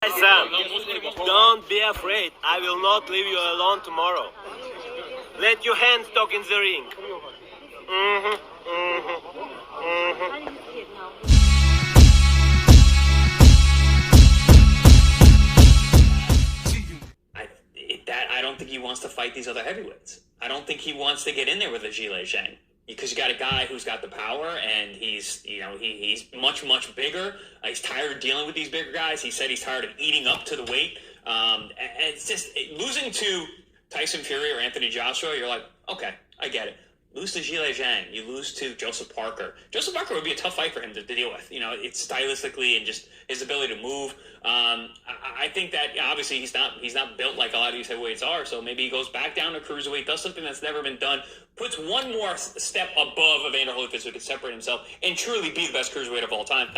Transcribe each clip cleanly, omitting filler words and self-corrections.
Sam, don't be afraid. I will not leave you alone tomorrow. Let your hands talk in the ring. I don't think he wants to fight these other heavyweights. I don't think he wants to get in there with a Zhilei Zhang, because you got a guy who's got the power, and he's much bigger. He's tired of dealing with these bigger guys. He said he's tired of eating up to the weight. And it's just losing to Tyson Fury or Anthony Joshua. You're like, okay, I get it. Lose to Zhilei Zhang, you lose to Joseph Parker. Joseph Parker would be a tough fight for him to deal with. It's stylistically and just his ability to move. I think that obviously he's not built like a lot of these heavyweights are. So maybe he goes back down to cruiserweight, does something that's never been done, puts one more step above Evander Holyfield so he can separate himself and truly be the best cruiserweight of all time.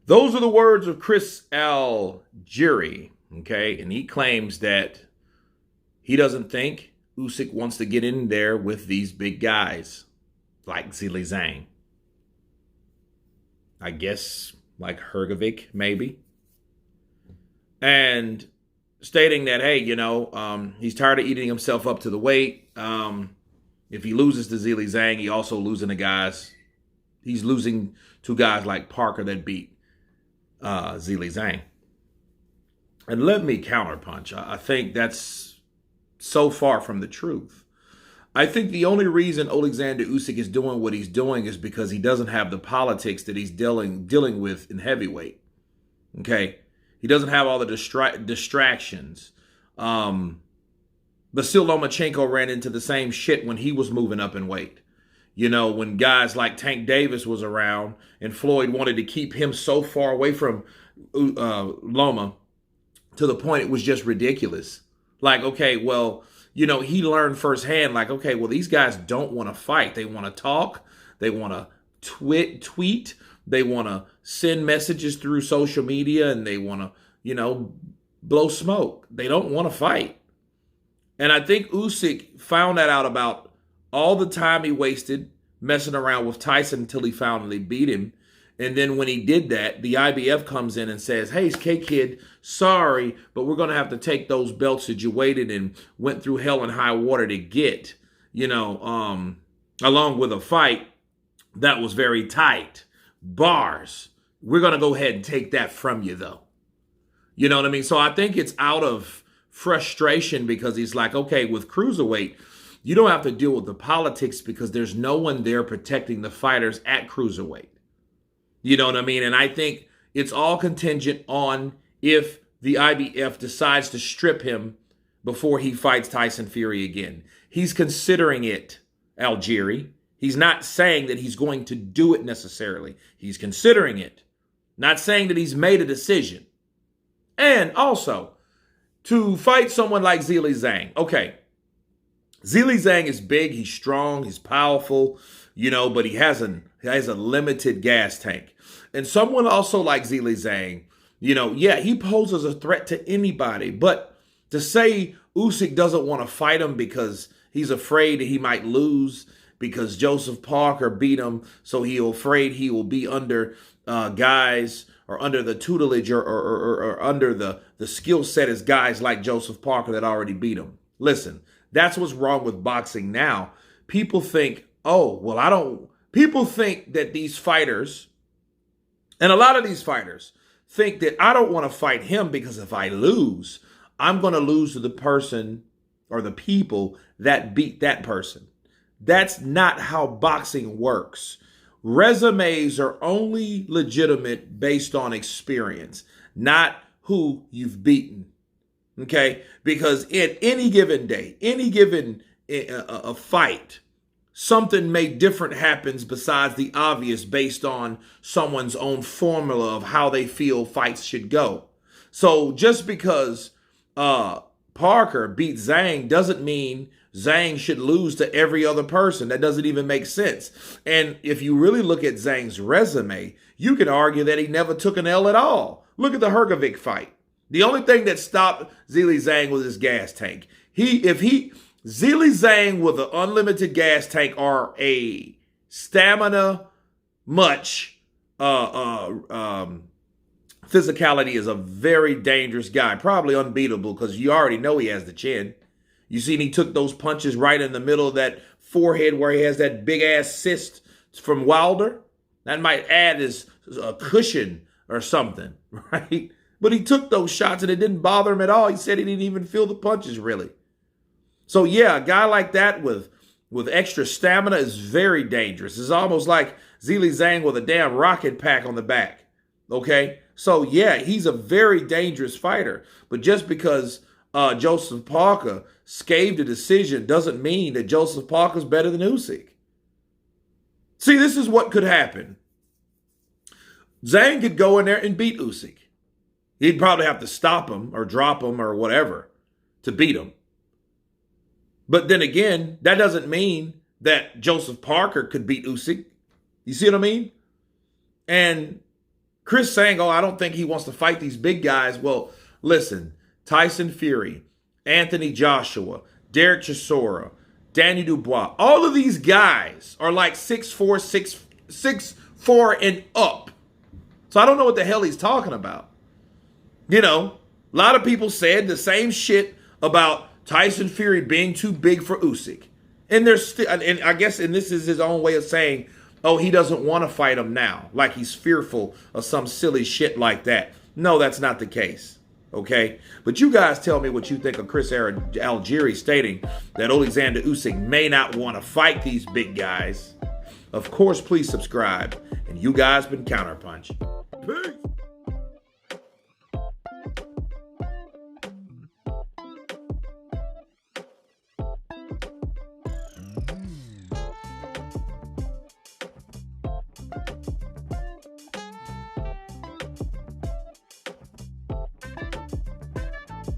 Those are the words of Chris Algieri, okay? And he claims that he doesn't think Usyk wants to get in there with these big guys like Zhilei Zhang. I guess like Hrgovic, maybe. And stating that, hey, he's tired of eating himself up to the weight. If he loses to Zhilei Zhang, he also losing to guys. He's losing to guys like Parker that beat Zhilei Zhang. And let me counterpunch. I think that's so far from the truth. I think the only reason Oleksandr Usyk is doing what he's doing is because he doesn't have the politics that he's dealing with in heavyweight. Okay? He doesn't have all the distractions. Vasyl Lomachenko ran into the same shit when he was moving up in weight. When guys like Tank Davis was around and Floyd wanted to keep him so far away from Loma to the point it was just ridiculous. Like, okay, well, he learned firsthand, like, okay, well, these guys don't want to fight. They want to talk. They want to tweet. They want to send messages through social media, and they want to, blow smoke. They don't want to fight. And I think Usyk found that out about all the time he wasted messing around with Tyson until he finally beat him. And then when he did that, the IBF comes in and says, hey, K-Kid, sorry, but we're going to have to take those belts that you waited and went through hell and high water to get, along with a fight that was very tight. Bars. We're going to go ahead and take that from you, though. You know what I mean? So I think it's out of frustration because he's like, okay, with cruiserweight, you don't have to deal with the politics because there's no one there protecting the fighters at cruiserweight. You know what I mean? And I think it's all contingent on if the IBF decides to strip him before he fights Tyson Fury again. He's considering it, Algieri. He's not saying that he's going to do it necessarily. He's considering it. Not saying that he's made a decision. And also, to fight someone like Zhilei Zhang. Okay, Zhilei Zhang is big, he's strong, he's powerful, but he has a limited gas tank. And someone also like Zhilei Zhang, he poses a threat to anybody. But to say Usyk doesn't want to fight him because he's afraid that he might lose because Joseph Parker beat him, so he's afraid he will be under guys or under the tutelage or under the skill set as guys like Joseph Parker that already beat him. Listen, that's what's wrong with boxing now. People think, people think that these fighters, and a lot of these fighters think that I don't want to fight him because if I lose, I'm going to lose to the person or the people that beat that person. That's not how boxing works. Resumes are only legitimate based on experience, not who you've beaten. Okay? Because at any given day, any given a fight, something different happens besides the obvious based on someone's own formula of how they feel fights should go. So just because Parker beat Zhang doesn't mean Zhang should lose to every other person. That doesn't even make sense. And if you really look at Zhang's resume, you could argue that he never took an L at all. Look at the Hrgovic fight. The only thing that stopped Zhilei Zhang was his gas tank. Zhilei Zhang with an unlimited gas tank or a stamina much physicality is a very dangerous guy, probably unbeatable because you already know he has the chin. You seen he took those punches right in the middle of that forehead where he has that big ass cyst from Wilder. That might add as a cushion or something, right? But he took those shots and it didn't bother him at all. He said he didn't even feel the punches really. So yeah, a guy like that with extra stamina is very dangerous. It's almost like Zhilei Zhang with a damn rocket pack on the back. Okay? So yeah, he's a very dangerous fighter. But just because Joseph Parker scaved a decision doesn't mean that Joseph Parker's better than Usyk. See, this is what could happen. Zhang could go in there and beat Usyk. He'd probably have to stop him or drop him or whatever to beat him. But then again, that doesn't mean that Joseph Parker could beat Usyk. You see what I mean? And Chris saying, oh, I don't think he wants to fight these big guys. Well, listen, Tyson Fury, Anthony Joshua, Derek Chisora, Danny Dubois, all of these guys are like 6'4", 6'4" and up. So I don't know what the hell he's talking about. You know, a lot of people said the same shit about Tyson Fury being too big for Usyk. And there's still, and I guess, and this is his own way of saying, oh, he doesn't want to fight him now. Like he's fearful of some silly shit like that. No, that's not the case. Okay? But you guys tell me what you think of Chris Algieri stating that Oleksandr Usyk may not want to fight these big guys. Of course, please subscribe. And you guys been Counterpunch. Peace.